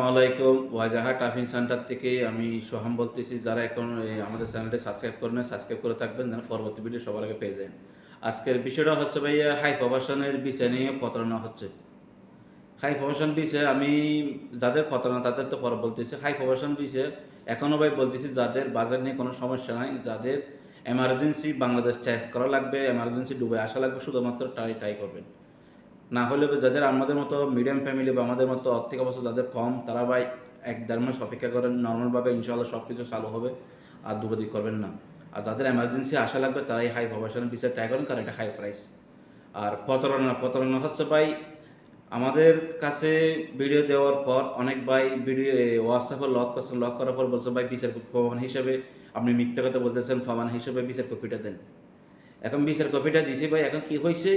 আসসালামু আলাইকুম। ওয়াজাহা টাফিং সেন্টার থেকে আমি সোহাম বলতেছি। যারা এখন আমাদের চ্যানেলটি সাবস্ক্রাইব করেন নাই, সাবস্ক্রাইব করে থাকবেন যেন পরবর্তী ভিডিও সবার আগে পেয়ে যান। আজকের বিষয়টা হচ্ছে ভাইয়া হাই প্রবাসনের বিষয় নিয়ে প্রতারণা হচ্ছে। হাই প্রবাসন বিষয়ে আমি যাদের প্রতারণা তাদের তো পরে বলতেছি। হাই প্রবাসন বিষয়ে এখনও ভাই বলতেছি, যাদের বাজার নিয়ে কোনো সমস্যা নাই, যাদের এমার্জেন্সি বাংলাদেশ ত্যাগ করা লাগবে, এমার্জেন্সি ডুবে আসা লাগবে, শুধুমাত্র ট্রাই করবেন। না হলে যাদের আমাদের মতো মিডিয়াম ফ্যামিলি বা আমাদের মতো আর্থিক অবস্থা যাদের কম, তারা ভাই ১-১.৫ মাস অপেক্ষা করেন। নর্মালভাবে ইনশাআল্লাহ সব কিছু চালু হবে, আর দুর্গতি করবেন না। আর যাদের এমার্জেন্সি আসা লাগবে তারাই হাই প্রবাসনের বিষয়ে ট্রাই করেন, কারণ এটা হাই প্রাইস। আর প্রতারণা হচ্ছে ভাই, আমাদের কাছে ভিডিও দেওয়ার পর অনেক ভাই ভিডিও হোয়াটসঅ্যাপে লক করছেন, লক করার পর বলছেন ভাই বিচার প্রমাণ হিসেবে আপনি মিথ্যা কথা বলতেছেন, প্রমাণ হিসেবে বিচার কপিটা দেন। এখন বিচার কপিটা দিয়েছি ভাই, এখন কি হয়েছে,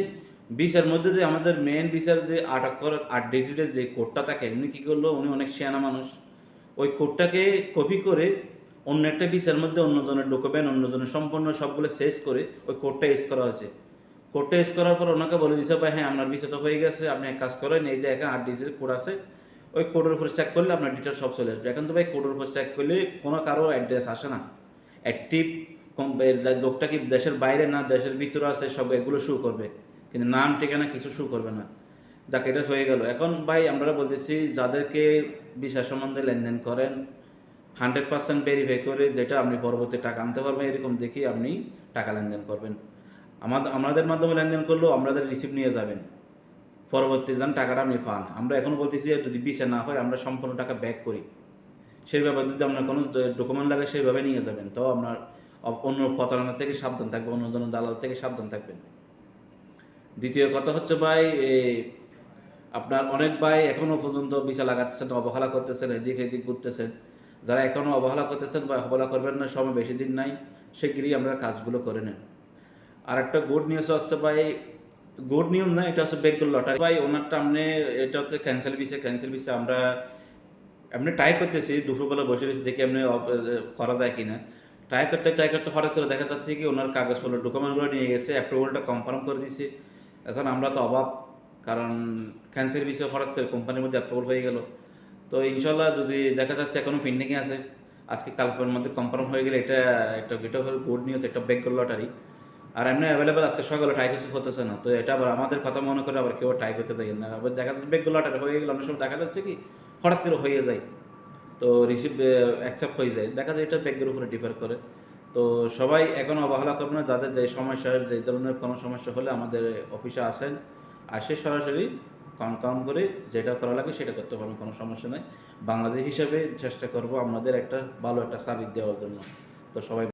বিচার মধ্যে যে আমাদের মেন বিচার যে ৮ ডিজিটের যে কোডটা থাকে, উনি কী করলো, উনি অনেক শিয়ানা মানুষ, ওই কোডটাকে কপি করে অন্য একটা বিচার মধ্যে অন্যজনের ডকুমেন্ট, অন্যজনের সম্পূর্ণ সবগুলো শেষ করে ওই কোডটা ইউজ করা হয়েছে। কোডটা ইউজ করার পর ওনাকে বলে দিয়েছে ভাই হ্যাঁ আপনার বিচার তো হয়ে গেছে, আপনি এক কাজ করেন, এই যে এখানে ৮ ডিজিটের কোড আছে, ওই কোডের উপর চেক করলে আপনার ডিটেলস সব চলে আসবে। এখন তো ভাই কোডের উপর চেক করলে কোনো কারো অ্যাড্রেস আসে না, অ্যাক্টিভ লোকটা কি দেশের বাইরে না দেশের ভিতরে আছে, সব এগুলো শো করবে, কিন্তু নাম ঠিকানা কিছু শো করবে না। যাক, এটা হয়ে গেল। এখন ভাই আমরা বলতেছি, যাদেরকে ভিসা সম্বন্ধে লেনদেন করেন 100% ভেরিফাই করে, যেটা আপনি পরবর্তী টাকা আনতে পারবেন এরকম দেখি আপনি টাকা লেনদেন করবেন। আমাদের মাধ্যমে লেনদেন করলেও আমাদের রিসিপ্ট নিয়ে যাবেন, পরবর্তী যেন টাকাটা আপনি পান। আমরা এখন বলতেছি যদি ভিসা না হয় আমরা সম্পূর্ণ টাকা ব্যাক করি, সেইভাবে যদি আপনার কোনো ডকুমেন্ট লাগে সেইভাবে নিয়ে যাবেন, তো আপনার অন্য প্রতারণা থেকে সাবধান থাকবেন, অন্য জনের দালাল থেকে সাবধান থাকবেন। দ্বিতীয় কথা হচ্ছে ভাই, আপনার অনেক ভাই এখনও পর্যন্ত ভিসা লাগাচ্ছেন, অবহেলা করতেছেন, এদিক ঘুরতেছেন। যারা এখনও অবহেলা করতেছেন বা অবহেলা করবেন না, সময় বেশি দিন নাই, শিগগিরই আমরা কাজগুলো করে নেন। আর একটা গুড নিউজ হচ্ছে ভাই, গুড নিউজ না, এটা হচ্ছে বেঙ্গল লটারি ভাই, ওনারটা আপনি, এটা হচ্ছে ক্যান্সেল ভিসা আমরা এমনি ট্রাই করতেছি, দুপুরবেলা বসে রয়েছি দেখি এমনি করা যায় কিনা। ট্রাই করতে হঠাৎ করে দেখা যাচ্ছে কি ওনার কাগজপত্র ডকুমেন্টগুলো নিয়ে গেছে, অ্যাপ্রুভালটা কনফার্ম করে দিয়েছি। এখন আমরা তো অবাক, কারণ ক্যান্সেল ভিসা হঠাৎ করে কোম্পানির মধ্যে অ্যাপ্রুভাল হয়ে গেল। তো ইনশাল্লাহ যদি দেখা যাচ্ছে এখনও পেন্ডিংয়ে আছে, আজকে কালকের মধ্যে কনফার্ম হয়ে গেলে এটা এটা গুড নিউজ, একটা বেঙ্গল লটারি। আর এমনি অ্যাভেলেবেল আজকে সকালে ট্রাই কিছু হতেছে না, তো এটা আবার আমাদের কথা মনে করে আবার কেউ ট্রাই করতে দেয় না। আবার দেখা যাচ্ছে বেঙ্গল লটারি হয়ে গেলে অনেক সময় দেখা যাচ্ছে কি হঠাৎ করে হয়ে যায়, তো রিসিভ অ্যাকসেপ্ট হয়ে যায়, দেখা যায় এটা ব্যাংকের উপরে ডিপেন্ড করে। তো সবাই এখন অবহেলা করবে না, যাদের যে সমস্যা, যে ধরনের কোনো সমস্যা হলে আমাদের অফিসে আসেন, আসে সরাসরি কনফার্ম করে যেটা করা লাগে সেটা করতে পারবেন, কোনো সমস্যা নেই। বাংলাদেশ হিসাবে চেষ্টা করব আমাদের একটা ভালো একটা সার্ভিস দেওয়ার জন্য। তো সবাই